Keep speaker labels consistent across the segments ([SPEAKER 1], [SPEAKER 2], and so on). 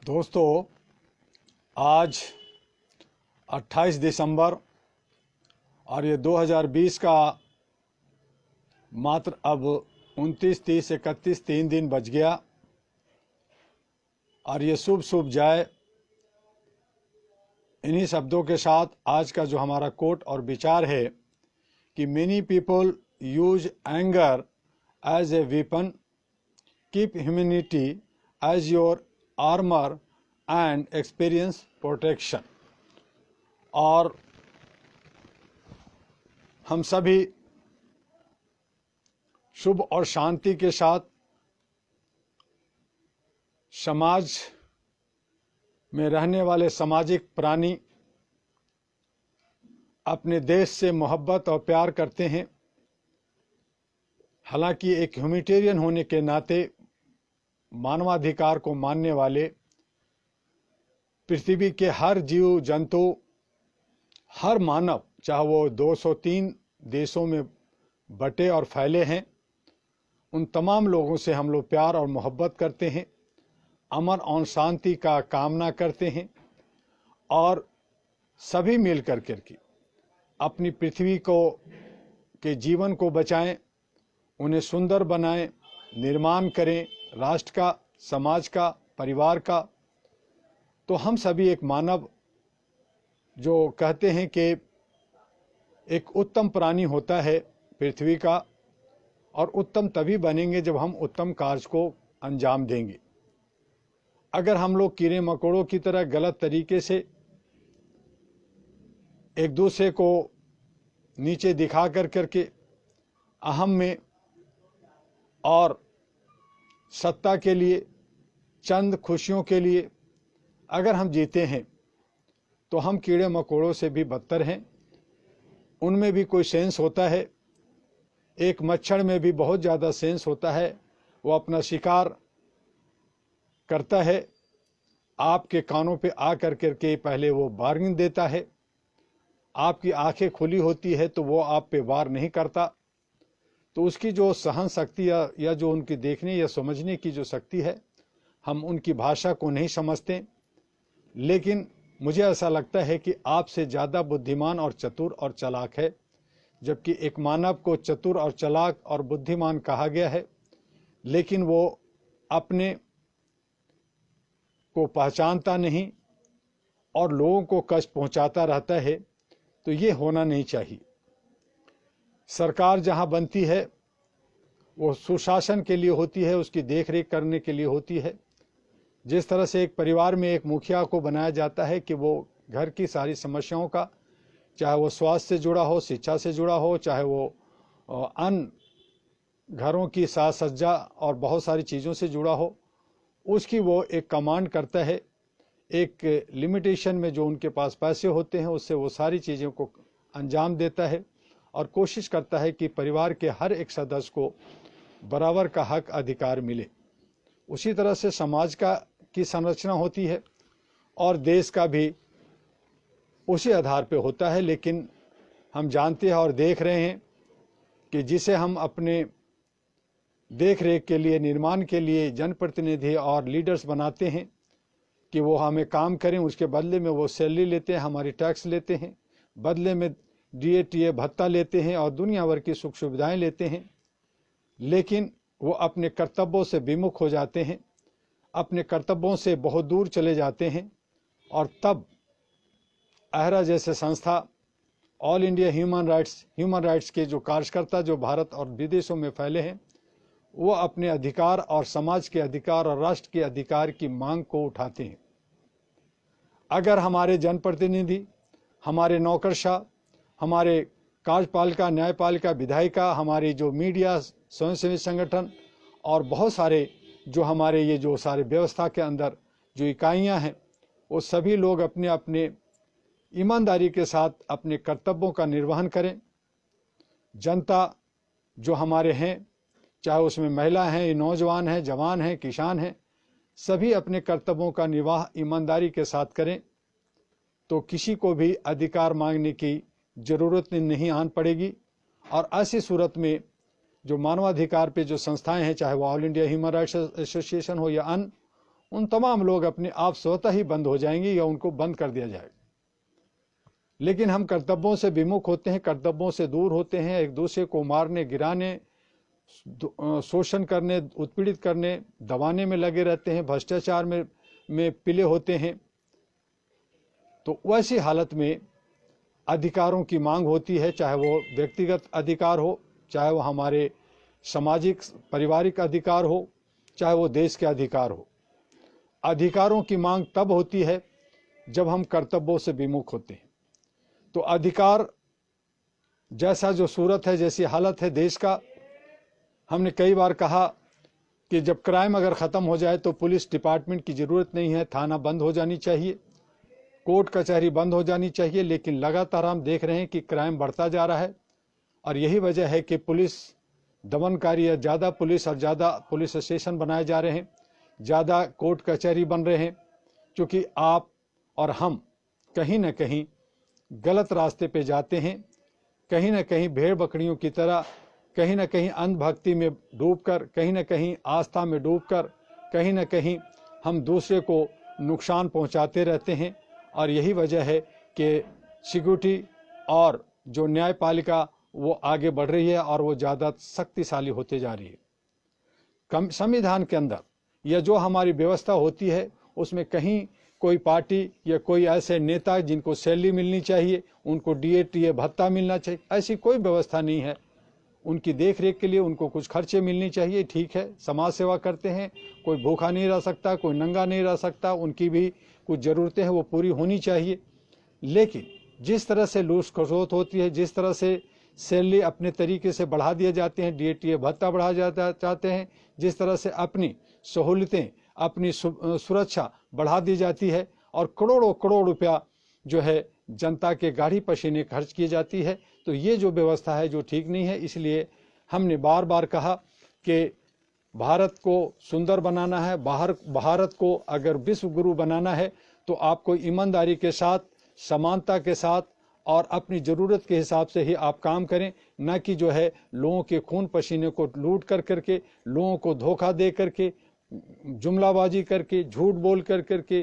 [SPEAKER 1] दोस्तों, आज 28 दिसंबर और ये 2020 का मात्र अब 29, 30, 31 3 दिन बच गया और ये शुभ शुभ जाए। इन्हीं शब्दों के साथ आज का जो हमारा कोट और विचार है कि many people use anger as a weapon, keep humanity as your armour and experience protection. और हम सभी शुभ और शांति के साथ समाज में रहने वाले सामाजिक प्राणी अपने देश से मोहब्बत और प्यार करते हैं। हालांकि एक ह्यूमैनिटेरियन होने के नाते मानवाधिकार को मानने वाले पृथ्वी के हर जीव जंतु, हर मानव, चाहे वो 203 देशों में बटे और फैले हैं, उन तमाम लोगों से हम लोग प्यार और मोहब्बत करते हैं, अमन और शांति का कामना करते हैं और सभी मिल कर के अपनी पृथ्वी को के जीवन को बचाएं, उन्हें सुंदर बनाएं, निर्माण करें, राष्ट्र का, समाज का, परिवार का। तो हम सभी एक मानव, जो कहते हैं कि एक उत्तम प्राणी होता है पृथ्वी का, और उत्तम तभी बनेंगे जब हम उत्तम कार्य को अंजाम देंगे। अगर हम लोग कीड़े मकोड़ों की तरह गलत तरीके से एक दूसरे को नीचे दिखा करके अहम में और सत्ता के लिए, चंद खुशियों के लिए अगर हम जीते हैं तो हम कीड़े मकोड़ों से भी बदतर हैं। उनमें भी कोई सेंस होता है, एक मच्छर में भी बहुत ज़्यादा सेंस होता है। वो अपना शिकार करता है, आपके कानों पे आ करके पहले वो वार्निंग देता है, आपकी आंखें खुली होती है तो वो आप पे वार नहीं करता। तो उसकी जो सहन शक्ति या जो उनकी देखने या समझने की जो शक्ति है, हम उनकी भाषा को नहीं समझते। लेकिन मुझे ऐसा लगता है कि आपसे ज़्यादा बुद्धिमान और चतुर और चालाक है, जबकि एक मानव को चतुर और चालाक और बुद्धिमान कहा गया है, लेकिन वो अपने को पहचानता नहीं और लोगों को कष्ट पहुंचाता रहता है। तो ये होना नहीं चाहिए। सरकार जहां बनती है वो सुशासन के लिए होती है, उसकी देखरेख करने के लिए होती है। जिस तरह से एक परिवार में एक मुखिया को बनाया जाता है कि वो घर की सारी समस्याओं का, चाहे वो स्वास्थ्य से जुड़ा हो, शिक्षा से जुड़ा हो, चाहे वो अन्य घरों की साज सज्जा और बहुत सारी चीज़ों से जुड़ा हो, उसकी वो एक कमांड करता है। एक लिमिटेशन में जो उनके पास पैसे होते हैं उससे वो सारी चीज़ों को अंजाम देता है और कोशिश करता है कि परिवार के हर एक सदस्य को बराबर का हक अधिकार मिले। उसी तरह से समाज की संरचना होती है और देश का भी उसी आधार पे होता है। लेकिन हम जानते हैं और देख रहे हैं कि जिसे हम अपने देख रेख के लिए, निर्माण के लिए जनप्रतिनिधि और लीडर्स बनाते हैं कि वो हमें काम करें, उसके बदले में वो सैलरी लेते हैं, हमारी टैक्स लेते हैं, बदले में DA भत्ता लेते हैं और दुनिया भर की सुख सुविधाएं लेते हैं। लेकिन वो अपने कर्तव्यों से विमुख हो जाते हैं, अपने कर्तव्यों से बहुत दूर चले जाते हैं। और तब अहरा जैसे संस्था, ऑल इंडिया ह्यूमन राइट्स के जो कार्यकर्ता जो भारत और विदेशों में फैले हैं, वो अपने अधिकार और समाज के अधिकार और राष्ट्र के अधिकार की मांग को उठाते हैं। अगर हमारे जनप्रतिनिधि, हमारे नौकरशाह, हमारे कार्यपालिका, न्यायपालिका, विधायिका, हमारी जो मीडिया, स्वयंसेवी संगठन और बहुत सारे जो हमारे ये जो सारे व्यवस्था के अंदर जो इकाइयां हैं, वो सभी लोग अपने अपने ईमानदारी के साथ अपने कर्तव्यों का निर्वहन करें। जनता जो हमारे हैं, चाहे उसमें महिला हैं, नौजवान हैं, जवान हैं, किसान हैं, सभी अपने कर्तव्यों का निर्वाह ईमानदारी के साथ करें तो किसी को भी अधिकार मांगने की ज़रूरत नहीं आन पड़ेगी। और ऐसी सूरत में जो मानवाधिकार पे जो संस्थाएं हैं, चाहे वो all India human rights association हो या अन्य, उन तमाम लोग अपने आप स्वतः ही बंद हो जाएंगे या उनको बंद कर दिया जाएगा। लेकिन हम कर्तव्यों से विमुख होते हैं, कर्तव्यों से दूर होते हैं, एक दूसरे को मारने, गिराने, शोषण करने, उत्पीड़ित करने, दबाने में लगे रहते हैं, भ्रष्टाचार में पिले होते हैं। तो वैसी हालत में अधिकारों की मांग होती है, चाहे वो व्यक्तिगत अधिकार हो, चाहे वो हमारे सामाजिक पारिवारिक अधिकार हो, चाहे वो देश के अधिकार हो। अधिकारों की मांग तब होती है जब हम कर्तव्यों से विमुख होते हैं। तो अधिकार जैसा जो सूरत है, जैसी हालत है देश का, हमने कई बार कहा कि जब क्राइम अगर ख़त्म हो जाए तो पुलिस डिपार्टमेंट की ज़रूरत नहीं है, थाना बंद हो जानी चाहिए, कोर्ट कचहरी बंद हो जानी चाहिए। लेकिन लगातार हम देख रहे हैं कि क्राइम बढ़ता जा रहा है और यही वजह है कि पुलिस दमनकारी है, ज़्यादा पुलिस और ज़्यादा पुलिस स्टेशन बनाए जा रहे हैं, ज़्यादा कोर्ट कचहरी बन रहे हैं, क्योंकि आप और हम कहीं ना कहीं गलत रास्ते पे जाते हैं, कहीं ना कहीं भेड़ बकरियों की तरह, कहीं ना कहीं अंधभक्ति में डूबकर, कहीं ना कहीं आस्था में डूबकर, कहीं ना कहीं हम दूसरे को नुकसान पहुंचाते रहते हैं। और यही वजह है कि सिक्योरिटी और जो न्यायपालिका वो आगे बढ़ रही है और वो ज़्यादा शक्तिशाली होते जा रही है। संविधान के अंदर यह जो हमारी व्यवस्था होती है उसमें कहीं कोई पार्टी या कोई ऐसे नेता जिनको सैलरी मिलनी चाहिए, उनको DA भत्ता मिलना चाहिए, ऐसी कोई व्यवस्था नहीं है। उनकी देख रेख के लिए उनको कुछ खर्चे मिलनी चाहिए, ठीक है, समाज सेवा करते हैं, कोई भूखा नहीं रह सकता, कोई नंगा नहीं रह सकता, उनकी भी कुछ ज़रूरतें हैं वो पूरी होनी चाहिए। लेकिन जिस तरह से लूट खसोट होती है, जिस तरह से सैलरी अपने तरीके से बढ़ा दिए जाते हैं, DA भत्ता बढ़ा जाता चाहते हैं, जिस तरह से अपनी सहूलतें, अपनी सुरक्षा बढ़ा दी जाती है और करोड़ों करोड़ रुपया जो है जनता के गाढ़ी पसीने खर्च की जाती है, तो ये जो व्यवस्था है जो ठीक नहीं है। इसलिए हमने बार बार कहा कि भारत को सुंदर बनाना है, भारत को अगर विश्व गुरु बनाना है तो आपको ईमानदारी के साथ, समानता के साथ और अपनी ज़रूरत के हिसाब से ही आप काम करें, न कि जो है लोगों के खून पसीने को लूट करके, लोगों को धोखा दे करके, जुमलाबाजी करके, झूठ बोल करके।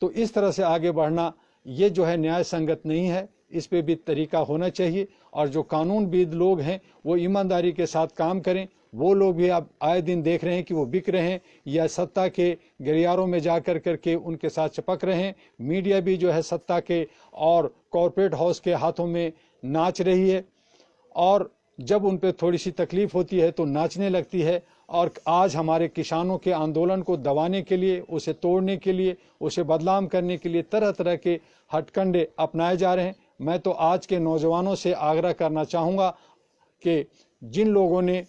[SPEAKER 1] तो इस तरह से आगे बढ़ना ये जो है न्याय संगत नहीं है, इस पे भी तरीका होना चाहिए। और जो कानूनविद लोग हैं वो ईमानदारी के साथ काम करें। वो लोग भी आप आए दिन देख रहे हैं कि वो बिक रहे हैं या सत्ता के गलियारों में जा करके उनके साथ चिपक रहे हैं। मीडिया भी जो है सत्ता के और कॉरपोरेट हाउस के हाथों में नाच रही है और जब उन पर थोड़ी सी तकलीफ होती है तो नाचने लगती है। और आज हमारे किसानों के आंदोलन को दबाने के लिए, उसे तोड़ने के लिए, उसे बदनाम करने के लिए तरह तरह के हथकंडे अपनाए जा रहे हैं। मैं तो आज के नौजवानों से आग्रह करना चाहूँगा कि जिन लोगों ने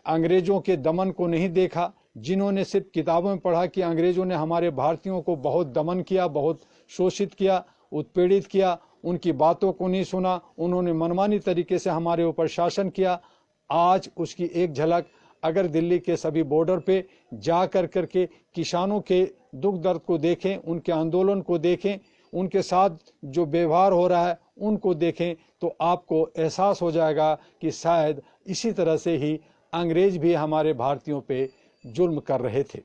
[SPEAKER 1] अंग्रेज़ों के दमन को नहीं देखा, जिन्होंने सिर्फ किताबों में पढ़ा कि अंग्रेज़ों ने हमारे भारतीयों को बहुत दमन किया, बहुत शोषित किया, उत्पीड़ित किया, उनकी बातों को नहीं सुना, उन्होंने मनमानी तरीके से हमारे ऊपर शासन किया, आज उसकी एक झलक अगर दिल्ली के सभी बॉर्डर पे जा करके किसानों के दुख दर्द को देखें, उनके आंदोलन को देखें, उनके साथ जो व्यवहार हो रहा है उनको देखें, तो आपको एहसास हो जाएगा कि शायद इसी तरह से ही अंग्रेज भी हमारे भारतीयों पे जुल्म कर रहे थे।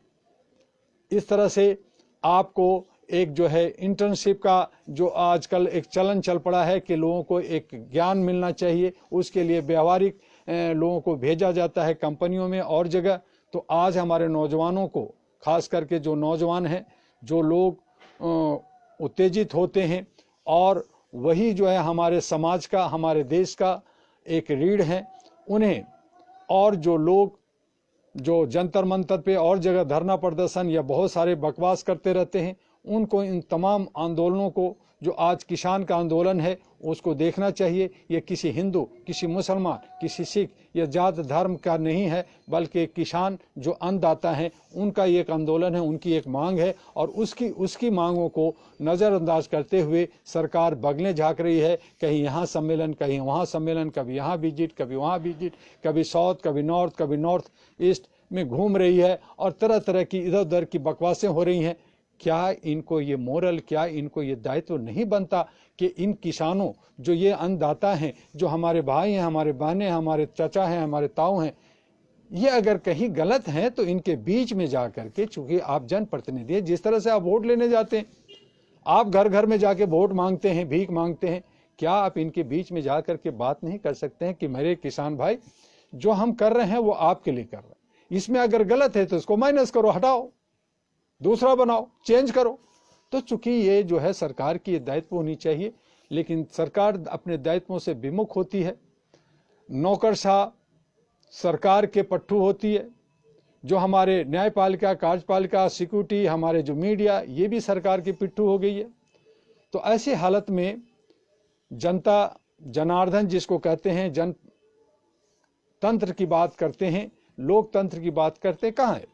[SPEAKER 1] इस तरह से आपको एक जो है इंटर्नशिप का जो आजकल एक चलन चल पड़ा है कि लोगों को एक ज्ञान मिलना चाहिए, उसके लिए व्यवहारिक लोगों को भेजा जाता है कंपनियों में और जगह। तो आज हमारे नौजवानों को, खास करके जो नौजवान हैं, जो लोग उत्तेजित होते हैं और वही जो है हमारे समाज का, हमारे देश का एक रीढ़ है, उन्हें और जो लोग जो जंतर मंतर पे और जगह धरना प्रदर्शन या बहुत सारे बकवास करते रहते हैं, उनको इन तमाम आंदोलनों को, जो आज किसान का आंदोलन है, उसको देखना चाहिए। ये किसी हिंदू, किसी मुसलमान, किसी सिख या जात धर्म का नहीं है, बल्कि किसान जो अन्नदाता हैं उनका ये एक आंदोलन है, उनकी एक मांग है। और उसकी मांगों को नज़रअंदाज करते हुए सरकार बगलें झाँक रही है, कहीं यहाँ सम्मेलन, कहीं वहाँ सम्मेलन, कभी यहाँ विजिट, कभी वहाँ विजिट, कभी साउथ, कभी नॉर्थ ईस्ट में घूम रही है और तरह तरह की इधर उधर की बकवासें हो रही हैं। क्या इनको ये मोरल, क्या इनको ये दायित्व नहीं बनता कि इन किसानों, जो ये अन्नदाता हैं, जो हमारे भाई हैं, हमारे बहनें हैं, हमारे चाचा हैं, हमारे ताऊ हैं, ये अगर कहीं गलत हैं तो इनके बीच में जा करके, चूंकि आप जनप्रतिनिधि हैं, जिस तरह से आप वोट लेने जाते हैं, आप घर घर में जाके वोट मांगते हैं, भीख मांगते हैं, क्या आप इनके बीच में जा करके बात नहीं कर सकते हैं कि मेरे किसान भाई, जो हम कर रहे हैं वो आपके लिए कर रहे हैं, इसमें अगर गलत है तो इसको माइनस करो, हटाओ, दूसरा बनाओ, चेंज करो। तो चूंकि ये जो है सरकार की दायित्व होनी चाहिए, लेकिन सरकार अपने दायित्वों से विमुख होती है, नौकरशाह सरकार के पट्टू होती है, जो हमारे न्यायपालिका, कार्यपालिका, सिक्योरिटी, हमारे जो मीडिया, ये भी सरकार की पिट्ठू हो गई है। तो ऐसी हालत में जनता जनार्दन जिसको कहते हैं, जनतंत्र की बात करते हैं, लोकतंत्र की बात करते कहाँ है?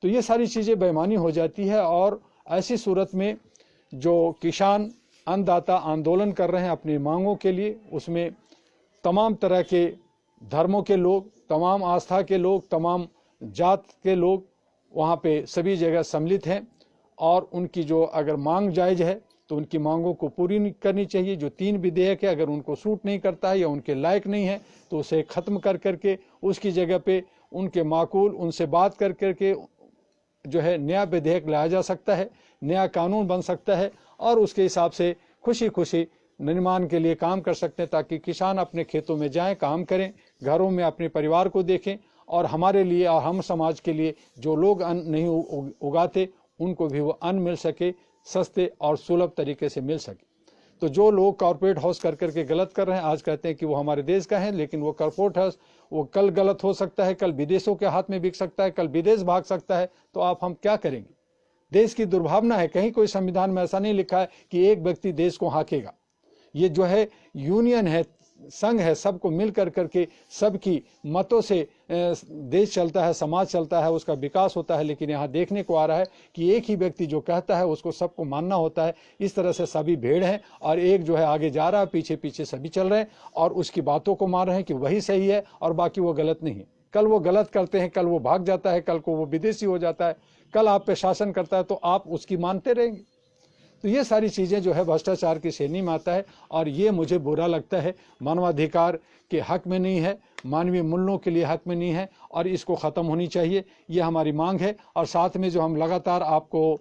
[SPEAKER 1] तो ये सारी चीज़ें बेईमानी हो जाती है। और ऐसी सूरत में जो किसान अन्नदाता आंदोलन कर रहे हैं अपनी मांगों के लिए, उसमें तमाम तरह के धर्मों के लोग, तमाम आस्था के लोग, तमाम जात के लोग वहाँ पे सभी जगह सम्मिलित हैं। और उनकी जो अगर मांग जायज़ है तो उनकी मांगों को पूरी करनी चाहिए। जो 3 विधेयक है, अगर उनको सूट नहीं करता है या उनके लायक नहीं है तो उसे ख़त्म कर करके उसकी जगह पे उनके माकूल, उनसे बात कर करके जो है नया विधेयक लाया जा सकता है, नया कानून बन सकता है, और उसके हिसाब से खुशी खुशी निर्माण के लिए काम कर सकते हैं, ताकि किसान अपने खेतों में जाएं, काम करें, घरों में अपने परिवार को देखें, और हमारे लिए और हम समाज के लिए जो लोग अन्न नहीं उगाते उनको भी वो अन्न मिल सके, सस्ते और सुलभ तरीके से मिल सके। तो जो लोग कॉर्पोरेट हाउस कर करके गलत कर रहे हैं, आज कहते हैं कि वो हमारे देश का है, लेकिन वो कॉर्पोरेट हाउस वो कल गलत हो सकता है, कल विदेशों के हाथ में बिक सकता है, कल विदेश भाग सकता है। तो हम क्या करेंगे? देश की दुर्भावना है। कहीं कोई संविधान में ऐसा नहीं लिखा है कि एक व्यक्ति देश को हाँकेगा। ये जो है यूनियन है, संघ है, सबको मिल कर करके सबकी मतों से देश चलता है, समाज चलता है, उसका विकास होता है। लेकिन यहाँ देखने को आ रहा है कि एक ही व्यक्ति जो कहता है उसको सबको मानना होता है। इस तरह से सभी भेड़ हैं और एक जो है आगे जा रहा है, पीछे पीछे सभी चल रहे हैं और उसकी बातों को मान रहे हैं कि वही सही है और बाकी वो गलत नहीं है। कल वो गलत करते हैं, कल वो भाग जाता है, कल को वो विदेशी हो जाता है, कल आप पे शासन करता है, तो आप उसकी मानते रहेंगे। तो ये सारी चीज़ें जो है भ्रष्टाचार की श्रेणी में आता है और ये मुझे बुरा लगता है। मानवाधिकार के हक में नहीं है, मानवीय मूल्यों के लिए हक में नहीं है और इसको ख़त्म होनी चाहिए, ये हमारी मांग है। और साथ में जो हम लगातार आपको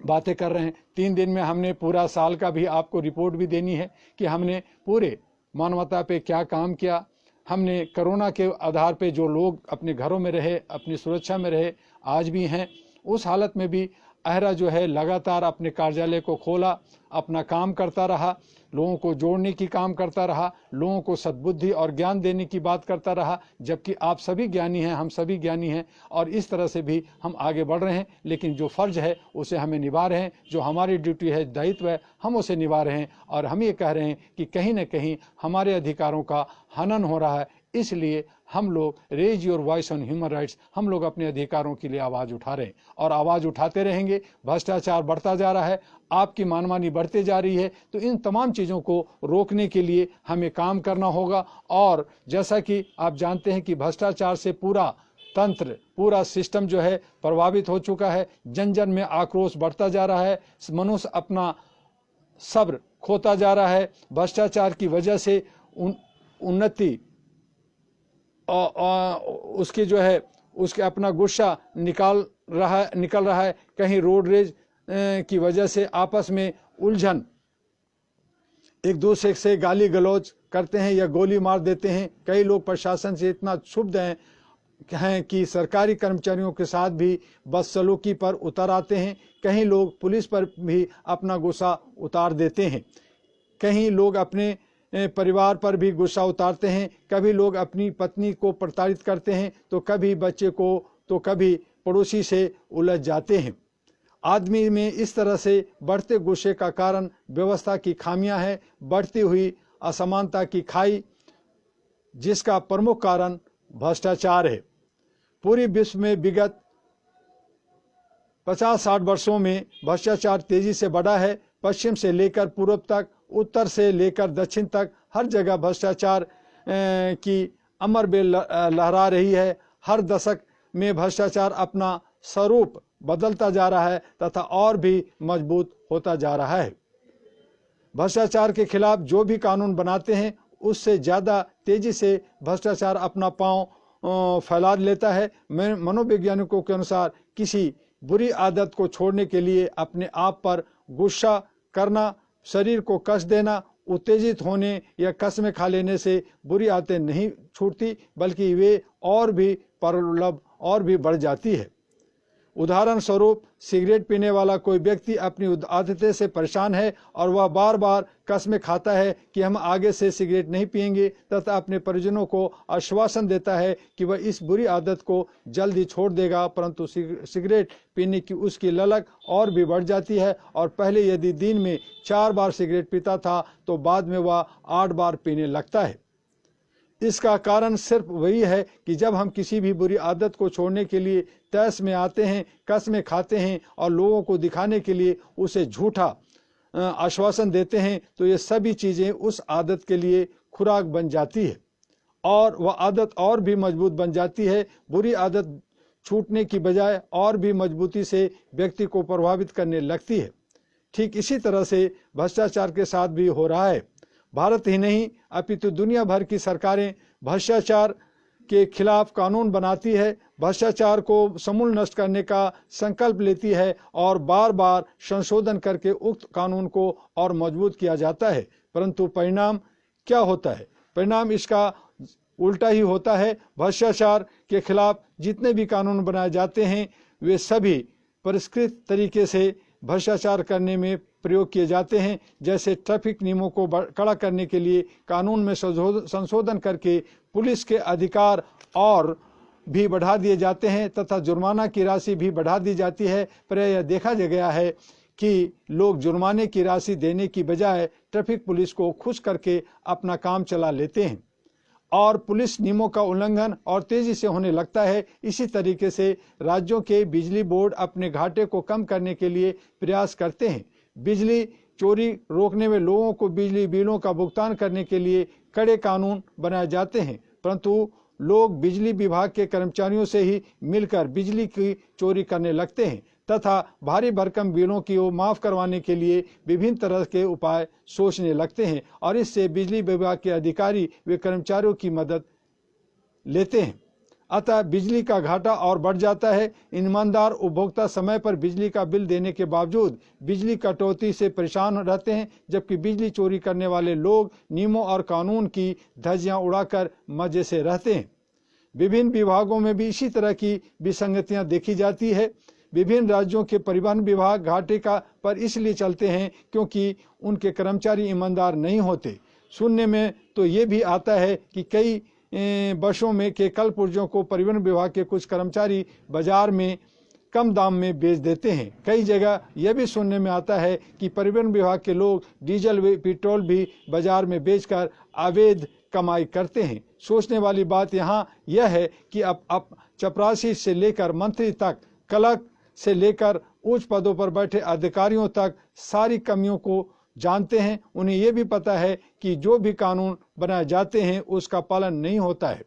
[SPEAKER 1] बातें कर रहे हैं, 3 दिन में हमने पूरा साल का भी आपको रिपोर्ट भी देनी है कि हमने पूरे मानवता पे क्या काम किया। हमने कोरोना के आधार पे जो लोग अपने घरों में रहे, अपनी सुरक्षा में रहे, आज भी हैं, उस हालत में भी अहरा जो है लगातार अपने कार्यालय को खोला, अपना काम करता रहा, लोगों को जोड़ने की काम करता रहा, लोगों को सद्बुद्धि और ज्ञान देने की बात करता रहा। जबकि आप सभी ज्ञानी हैं, हम सभी ज्ञानी हैं और इस तरह से भी हम आगे बढ़ रहे हैं। लेकिन जो फ़र्ज है उसे हमें निभा रहे हैं, जो हमारी ड्यूटी है, दायित्व है, हम उसे निभा रहे हैं। और हम ये कह रहे हैं कि कहीं न कहीं हमारे अधिकारों का हनन हो रहा है। इसलिए हम लोग raise your voice on human rights, हम लोग अपने अधिकारों के लिए आवाज़ उठा रहे हैं और आवाज़ उठाते रहेंगे। भ्रष्टाचार बढ़ता जा रहा है, आपकी मनमानी बढ़ती जा रही है, तो इन तमाम चीज़ों को रोकने के लिए हमें काम करना होगा। और जैसा कि आप जानते हैं कि भ्रष्टाचार से पूरा तंत्र, पूरा सिस्टम जो है प्रभावित हो चुका है। जन जन में आक्रोश बढ़ता जा रहा है, मनुष्य अपना सब्र खोता जा रहा है। भ्रष्टाचार की वजह से उन्नति उसकी जो है उसके अपना गुस्सा निकल रहा है। कहीं रोड रेज की वजह से आपस में उलझन, एक दूसरे से गाली गलौज करते हैं या गोली मार देते हैं। कई लोग प्रशासन से इतना क्षुब्ध हैं कि सरकारी कर्मचारियों के साथ भी बदसलूकी पर उतर आते हैं। कहीं लोग पुलिस पर भी अपना गुस्सा उतार देते हैं। कहीं लोग अपने परिवार पर भी गुस्सा उतारते हैं। कभी लोग अपनी पत्नी को प्रताड़ित करते हैं, तो कभी बच्चे को, तो कभी पड़ोसी से उलझ जाते हैं। आदमी में इस तरह से बढ़ते गुस्से का कारण व्यवस्था की खामियां हैं, बढ़ती हुई असमानता की खाई, जिसका प्रमुख कारण भ्रष्टाचार है। पूरी विश्व में विगत 50-60 वर्षों में भ्रष्टाचार तेजी से बढ़ा है। पश्चिम से लेकर पूर्व तक, उत्तर से लेकर दक्षिण तक, हर जगह भ्रष्टाचार की अमर बेल लहरा रही है। हर दशक में भ्रष्टाचार अपना स्वरूप बदलता जा रहा है तथा और भी मजबूत होता जा रहा है। भ्रष्टाचार के खिलाफ जो भी कानून बनाते हैं, उससे ज़्यादा तेजी से भ्रष्टाचार अपना पांव फैला लेता है। मनोवैज्ञानिकों के अनुसार किसी बुरी आदत को छोड़ने के लिए अपने आप पर गुस्सा करना, शरीर को कष्ट देना, उत्तेजित होने या कसमें खा लेने से बुरी आदतें नहीं छूटती, बल्कि वे और भी प्रबल और भी बढ़ जाती है। उदाहरण स्वरूप, सिगरेट पीने वाला कोई व्यक्ति अपनी आदतें से परेशान है और वह बार बार कसमें खाता है कि हम आगे से सिगरेट नहीं पिएंगे, तथा अपने परिजनों को आश्वासन देता है कि वह इस बुरी आदत को जल्दी छोड़ देगा, परंतु सिगरेट पीने की उसकी ललक और भी बढ़ जाती है और पहले यदि दिन में 4 बार सिगरेट पीता था तो बाद में वह 8 बार पीने लगता है। इसका कारण सिर्फ वही है कि जब हम किसी भी बुरी आदत को छोड़ने के लिए तैस में आते हैं, कसमें खाते हैं और लोगों को दिखाने के लिए उसे झूठा आश्वासन देते हैं, तो ये सभी चीज़ें उस आदत के लिए खुराक बन जाती है और वह आदत और भी मजबूत बन जाती है। बुरी आदत छूटने की बजाय और भी मजबूती से व्यक्ति को प्रभावित करने लगती है। ठीक इसी तरह से भ्रष्टाचार के साथ भी हो रहा है। भारत ही नहीं अपितु दुनिया भर की सरकारें भ्रष्टाचार के खिलाफ कानून बनाती है, भ्रष्टाचार को समूल नष्ट करने का संकल्प लेती है और बार बार संशोधन करके उक्त कानून को और मजबूत किया जाता है। परंतु परिणाम क्या होता है? परिणाम इसका उल्टा ही होता है। भ्रष्टाचार के खिलाफ जितने भी कानून बनाए जाते हैं वे सभी परिष्कृत तरीके से भ्रष्टाचार करने में प्रयोग किए जाते हैं। जैसे ट्रैफिक नियमों को कड़ा करने के लिए कानून में संशोधन करके पुलिस के अधिकार और भी बढ़ा दिए जाते हैं तथा जुर्माना की राशि भी बढ़ा दी जाती है। पर यह देखा गया है कि लोग जुर्माने की राशि देने की बजाय ट्रैफिक पुलिस को खुश करके अपना काम चला लेते हैं और पुलिस नियमों का उल्लंघन और तेजी से होने लगता है। इसी तरीके से राज्यों के बिजली बोर्ड अपने घाटे को कम करने के लिए प्रयास करते हैं। बिजली चोरी रोकने में लोगों को बिजली बिलों का भुगतान करने के लिए कड़े कानून बनाए जाते हैं, परंतु लोग बिजली विभाग के कर्मचारियों से ही मिलकर बिजली की चोरी करने लगते हैं तथा भारी भरकम बिलों की वो माफ़ करवाने के लिए विभिन्न तरह के उपाय सोचने लगते हैं और इससे बिजली विभाग के अधिकारी वे कर्मचारियों की मदद लेते हैं। अतः बिजली का घाटा और बढ़ जाता है। ईमानदार उपभोक्ता समय पर बिजली का बिल देने के बावजूद बिजली कटौती से परेशान रहते हैं, जबकि बिजली चोरी करने वाले लोग नियमों और कानून की धज्जियां उड़ाकर मजे से रहते हैं। विभिन्न विभागों में भी इसी तरह की विसंगतियां देखी जाती है। विभिन्न राज्यों के परिवहन विभाग घाटे का पर इसलिए चलते हैं क्योंकि उनके कर्मचारी ईमानदार नहीं होते। सुनने में तो ये भी आता है कि कई बसों में के कल पुर्जों को परिवहन विभाग के कुछ कर्मचारी बाजार में कम दाम में बेच देते हैं। कई जगह यह भी सुनने में आता है कि परिवहन विभाग के लोग डीजल व पेट्रोल भी बाजार में बेचकर अवैध कमाई करते हैं। सोचने वाली बात यहाँ यह है कि अब चपरासी से लेकर मंत्री तक, क्लर्क से लेकर उच्च पदों पर बैठे अधिकारियों तक सारी कमियों को जानते हैं। उन्हें यह भी पता है कि जो भी कानून बनाए जाते हैं उसका पालन नहीं होता है,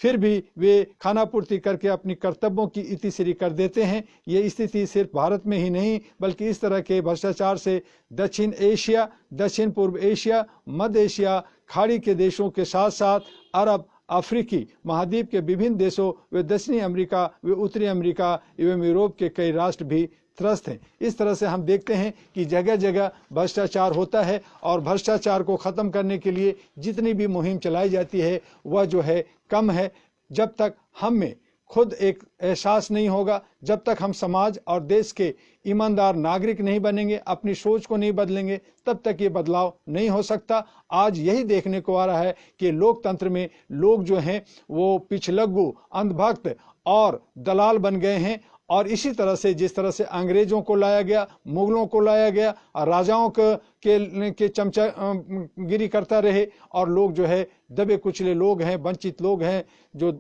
[SPEAKER 1] फिर भी वे खानापूर्ति करके अपनी कर्तव्यों की इतिश्री कर देते हैं। ये स्थिति सिर्फ भारत में ही नहीं बल्कि इस तरह के भ्रष्टाचार से दक्षिण एशिया, दक्षिण पूर्व एशिया, मध्य एशिया, खाड़ी के देशों के साथ साथ अरब, अफ्रीकी महाद्वीप के विभिन्न देशों व दक्षिणी अमेरिका व उत्तरी अमेरिका एवं यूरोप के कई राष्ट्र भी त्रस्त हैं। इस तरह से हम देखते हैं कि जगह जगह भ्रष्टाचार होता है और भ्रष्टाचार को ख़त्म करने के लिए जितनी भी मुहिम चलाई जाती है वह जो है कम है। जब तक हम में खुद एक एहसास नहीं होगा, जब तक हम समाज और देश के ईमानदार नागरिक नहीं बनेंगे, अपनी सोच को नहीं बदलेंगे, तब तक ये बदलाव नहीं हो सकता। आज यही देखने को आ रहा है कि लोकतंत्र में लोग जो हैं वो पिछलग्गू, अंधभक्त और दलाल बन गए हैं और इसी तरह से जिस तरह से अंग्रेजों को लाया गया, मुगलों को लाया गया, राजाओं के चमचागिरी करता रहे और लोग जो है दबे कुचले लोग हैं, वंचित लोग हैं, जो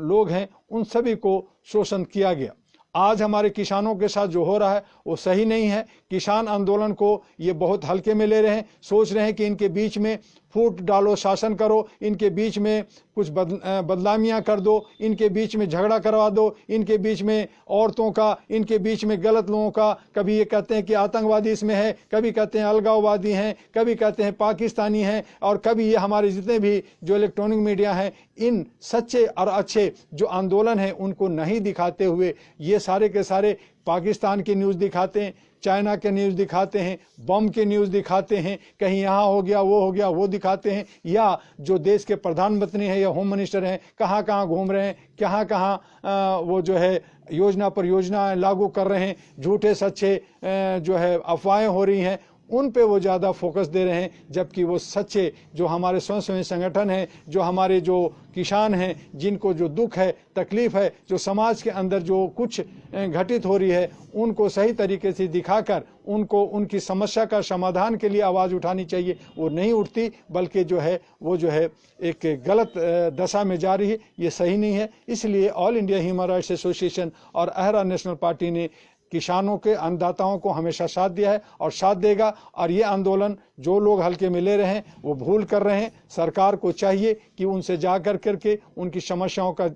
[SPEAKER 1] लोग हैं उन सभी को शोषण किया गया। आज हमारे किसानों के साथ जो हो रहा है वो सही नहीं है। किसान आंदोलन को ये बहुत हल्के में ले रहे हैं, सोच रहे हैं कि इनके बीच में फूट डालो, शासन करो, इनके बीच में कुछ बदनामियां कर दो, इनके बीच में झगड़ा करवा दो, इनके बीच में औरतों का, इनके बीच में गलत लोगों का, कभी ये कहते हैं कि आतंकवादी इसमें है, कभी कहते हैं अलगाववादी हैं, कभी कहते हैं पाकिस्तानी हैं, और कभी ये हमारे जितने भी जो इलेक्ट्रॉनिक मीडिया हैं, इन सच्चे और अच्छे जो आंदोलन हैं उनको नहीं दिखाते हुए ये सारे के सारे पाकिस्तान की न्यूज़ दिखाते हैं, चाइना के न्यूज़ दिखाते हैं, बम के न्यूज़ दिखाते हैं, कहीं यहाँ हो गया वो दिखाते हैं, या जो देश के प्रधानमंत्री हैं या होम मिनिस्टर हैं कहाँ कहाँ घूम रहे हैं, कहाँ कहाँ वो जो है योजना पर योजना लागू कर रहे हैं, झूठे सच्चे जो है अफवाहें हो रही हैं, उन पे वो ज़्यादा फोकस दे रहे हैं। जबकि वो सच्चे जो हमारे स्वयंसेवी संगठन हैं, जो हमारे जो किसान हैं, जिनको जो दुख है, तकलीफ है, जो समाज के अंदर जो कुछ घटित हो रही है, उनको सही तरीके से दिखाकर उनको उनकी समस्या का समाधान के लिए आवाज़ उठानी चाहिए। वो नहीं उठती, बल्कि जो है वो जो है एक गलत दशा में जा रही है। ये सही नहीं है। इसलिए all India human rights association और अहरा नेशनल पार्टी ने किसानों के, अन्नदाताओं को हमेशा साथ दिया है और साथ देगा। और ये आंदोलन जो लोग हल्के में ले रहे हैं वो भूल कर रहे हैं। सरकार को चाहिए कि उनसे जा कर करके उनकी समस्याओं का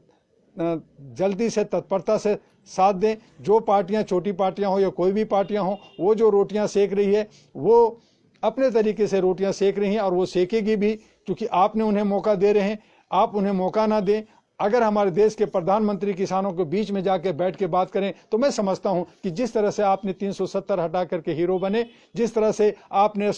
[SPEAKER 1] जल्दी से, तत्परता से साथ दें। जो पार्टियां, छोटी पार्टियां हो या कोई भी पार्टियां हो, वो जो रोटियां सेक रही है वो अपने तरीके से रोटियां सेक रही हैं और वो सेकेगी भी, क्योंकि आपने उन्हें मौका दे रहे हैं। आप उन्हें मौका ना दें। अगर हमारे देश के प्रधानमंत्री किसानों के बीच में जाके बैठ के बात करें तो मैं समझता हूं कि जिस तरह से आपने 370 हटा करके हीरो बने, जिस तरह से आपने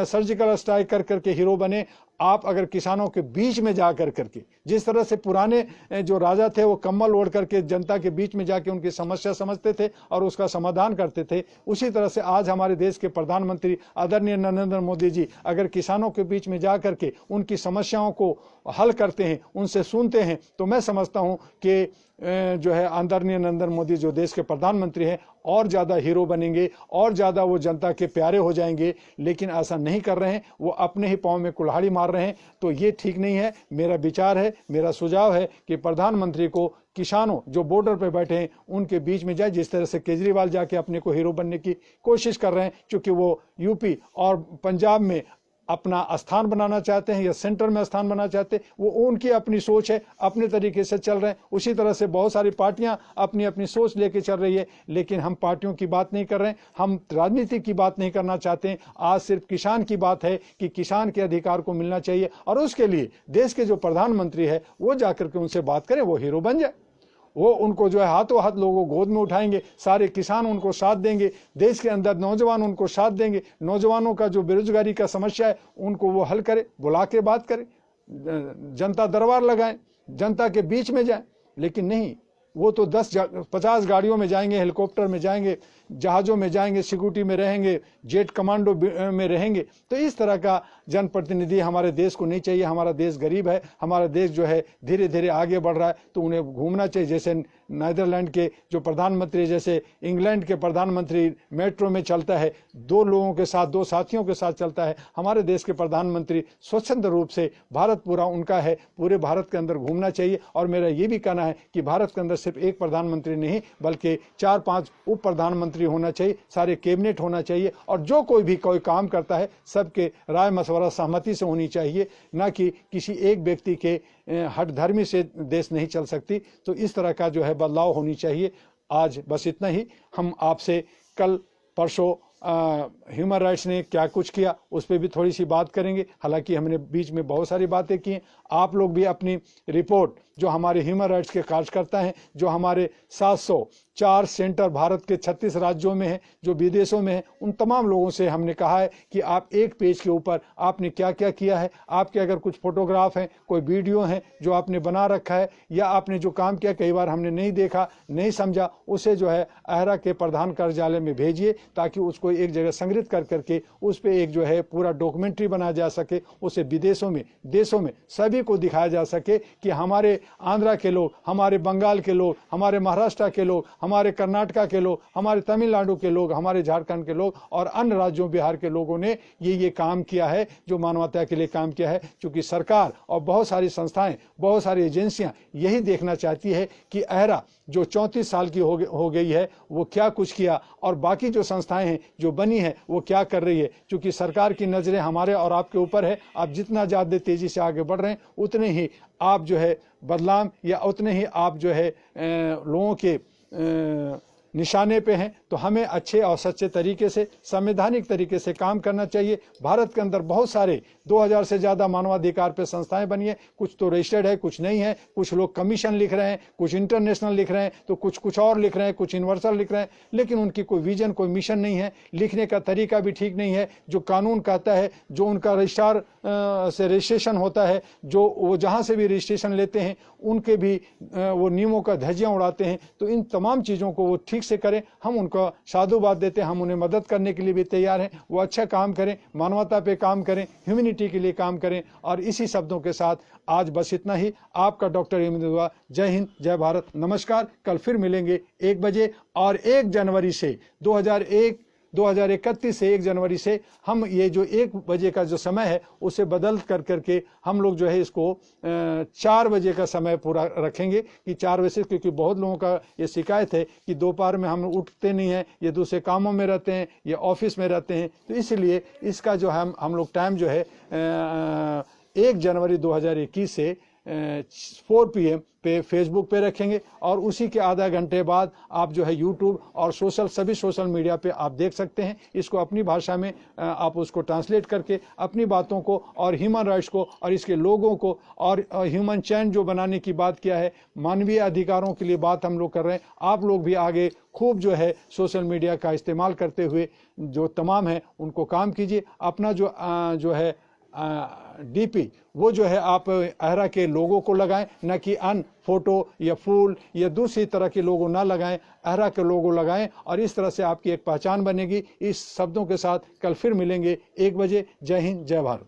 [SPEAKER 1] सर्जिकल स्ट्राइक कर करके हीरो बने, आप अगर किसानों के बीच में जा कर करके, जिस तरह से पुराने जो राजा थे वो कम्बल ओढ़ करके जनता के बीच में जाके उनकी समस्या समझते थे और उसका समाधान करते थे, उसी तरह से आज हमारे देश के प्रधानमंत्री आदरणीय नरेंद्र मोदी जी अगर किसानों के बीच में जा करके उनकी समस्याओं को हल करते हैं, उनसे सुनते हैं, तो मैं समझता हूं कि जो है आदरणीय नरेंद्र मोदी जो देश के प्रधानमंत्री हैं और ज़्यादा हीरो बनेंगे और ज़्यादा वो जनता के प्यारे हो जाएंगे। लेकिन ऐसा नहीं कर रहे हैं, वो अपने ही पाँव में कुल्हाड़ी मार रहे हैं। तो ये ठीक नहीं है। मेरा विचार है, मेरा सुझाव है कि प्रधानमंत्री को किसानों जो बॉर्डर पे बैठे हैं उनके बीच में जाए, जिस तरह से केजरीवाल जाके अपने को हीरो बनने की कोशिश कर रहे हैं, क्योंकि वो यूपी और पंजाब में अपना स्थान बनाना चाहते हैं या सेंटर में स्थान बनाना चाहते हैं। वो उनकी अपनी सोच है, अपने तरीके से चल रहे हैं। उसी तरह से बहुत सारी पार्टियां अपनी अपनी सोच लेके चल रही है। लेकिन हम पार्टियों की बात नहीं कर रहे हैं, हम राजनीति की बात नहीं करना चाहते हैं। आज सिर्फ किसान की बात है कि किसान के अधिकार को मिलना चाहिए, और उसके लिए देश के जो प्रधानमंत्री है वो जाकर के उनसे बात करें, वो हीरो बन जाए। वो उनको जो है हाथों हाथ लोगों गोद में उठाएंगे, सारे किसान उनको साथ देंगे, देश के अंदर नौजवान उनको साथ देंगे। नौजवानों का जो बेरोजगारी का समस्या है उनको वो हल करे, बुला के बात करे, जनता दरबार लगाए, जनता के बीच में जाए। लेकिन नहीं, वो तो 10-50 गाड़ियों में जाएंगे, हेलीकॉप्टर में जाएंगे, जहाज़ों में जाएंगे, सिक्योरिटी में रहेंगे, जेट कमांडो में रहेंगे। तो इस तरह का जनप्रतिनिधि हमारे देश को नहीं चाहिए। हमारा देश गरीब है, हमारा देश जो है धीरे धीरे आगे बढ़ रहा है, तो उन्हें घूमना चाहिए। जैसे नीदरलैंड के जो प्रधानमंत्री, जैसे इंग्लैंड के प्रधानमंत्री मेट्रो में चलता है, 2 लोगों के साथ, 2 साथियों के साथ चलता है, हमारे देश के प्रधानमंत्री स्वच्छंद रूप से, भारत पूरा उनका है, पूरे भारत के अंदर घूमना चाहिए। और मेरा ये भी कहना है कि भारत के अंदर सिर्फ एक प्रधानमंत्री नहीं बल्कि 4-5 उप प्रधानमंत्री होना चाहिए, सारे कैबिनेट होना चाहिए। और जो कोई भी कोई काम करता है सबके राय मशवरा सहमति से होनी चाहिए, ना कि किसी एक व्यक्ति के हठधर्मी से देश नहीं चल सकती। तो इस तरह का जो है बदलाव होनी चाहिए। आज बस इतना ही। हम आपसे कल परसों ह्यूमन राइट्स ने क्या कुछ किया उस पर भी थोड़ी सी बात करेंगे। हालांकि हमने बीच में बहुत सारी बातें की हैं। आप लोग भी अपनी रिपोर्ट, जो हमारे ह्यूमन राइट्स के कार्यकर्ता हैं, जो हमारे 704 सेंटर भारत के 36 राज्यों में हैं, जो विदेशों में हैं, उन तमाम लोगों से हमने कहा है कि आप एक पेज के ऊपर आपने क्या क्या किया है, आपके अगर कुछ फोटोग्राफ हैं, कोई वीडियो हैं जो आपने बना रखा है, या आपने जो काम किया कई बार हमने नहीं देखा, नहीं समझा, उसे जो है अहरा के प्रधान कार्यालय में भेजिए, ताकि उसको एक जगह संग्रहित कर करके उस पर एक जो है पूरा डॉक्यूमेंट्री बनाया जा सके। उसे विदेशों में, देशों में सभी को दिखाया जा सके कि हमारे आंध्रा के लोग, हमारे बंगाल के लोग, हमारे महाराष्ट्र के लोग, हमारे कर्नाटका के लोग, हमारे तमिलनाडु के लोग, हमारे झारखंड के लोग और अन्य राज्यों, बिहार के लोगों ने ये काम किया है, जो मानवता के लिए काम किया है। क्योंकि सरकार और बहुत सारी संस्थाएं, बहुत सारी एजेंसियां यही देखना चाहती है कि अहरा जो 34 साल की हो गई है वो क्या कुछ किया, और बाकी जो संस्थाएं हैं जो बनी है वो क्या कर रही है। क्योंकि सरकार की नज़रें हमारे और आपके ऊपर है। आप जितना ज़्यादा तेज़ी से आगे बढ़ रहे हैं उतने ही आप जो है बदलाव या उतने ही आप जो है लोगों के निशाने पे हैं। तो हमें अच्छे और सच्चे तरीके से संवैधानिक तरीके से काम करना चाहिए। भारत के अंदर बहुत सारे 2000 से ज़्यादा मानवाधिकार पे संस्थाएं बनी है। कुछ तो रजिस्टर्ड है, कुछ नहीं है। कुछ लोग कमीशन लिख रहे हैं, कुछ इंटरनेशनल लिख रहे हैं, तो कुछ और लिख रहे हैं, कुछ यूनिवर्सल लिख रहे हैं। लेकिन उनकी कोई विजन, कोई मिशन नहीं है। लिखने का तरीका भी ठीक नहीं है। जो कानून कहता है, जो उनका रजिस्ट्रार से रजिस्ट्रेशन होता है, जो वो जहाँ से भी रजिस्ट्रेशन लेते हैं उनके भी वो नियमों का धज्जियाँ उड़ाते हैं। तो इन तमाम चीज़ों को वो ठीक से करें। हम उनको साधुवाद देते हैं, हम उन्हें मदद करने के लिए भी तैयार हैं। वो अच्छा काम करें, मानवता पे काम करें, ह्यूमैनिटी के लिए काम करें। और इसी शब्दों के साथ आज बस इतना ही। आपका डॉक्टर हेमंत दुआ। जय हिंद, जय भारत, नमस्कार। कल फिर मिलेंगे 1 बजे। और 1 जनवरी से 2031 से 1 जनवरी से हम ये जो 1 बजे का जो समय है उसे बदल करके हम लोग जो है इसको 4 बजे का समय पूरा रखेंगे कि 4 बजे से, क्योंकि बहुत लोगों का ये शिकायत है कि दोपहर में हम उठते नहीं हैं, ये दूसरे कामों में रहते हैं, ये ऑफिस में रहते हैं। तो इसलिए इसका जो है हम लोग टाइम जो है 1 जनवरी 2021 से 4 PM पे फेसबुक पे रखेंगे। और उसी के आधा घंटे बाद आप जो है यूट्यूब और सभी सोशल मीडिया पे आप देख सकते हैं। इसको अपनी भाषा में आप उसको ट्रांसलेट करके अपनी बातों को और ह्यूमन राइट्स को और इसके लोगों को और ह्यूमन चैन जो बनाने की बात किया है, मानवीय अधिकारों के लिए बात हम लोग कर रहे हैं। आप लोग भी आगे खूब जो है सोशल मीडिया का इस्तेमाल करते हुए जो तमाम है उनको काम कीजिए। अपना जो है DP वो जो है आप अहरा के लोगों को लगाएं, न कि अन फोटो या फूल या दूसरी तरह के लोगो ना लगाएं, अहरा के लोगो लगाएं। और इस तरह से आपकी एक पहचान बनेगी। इस शब्दों के साथ कल फिर मिलेंगे 1 बजे। जय हिंद, जय भारत।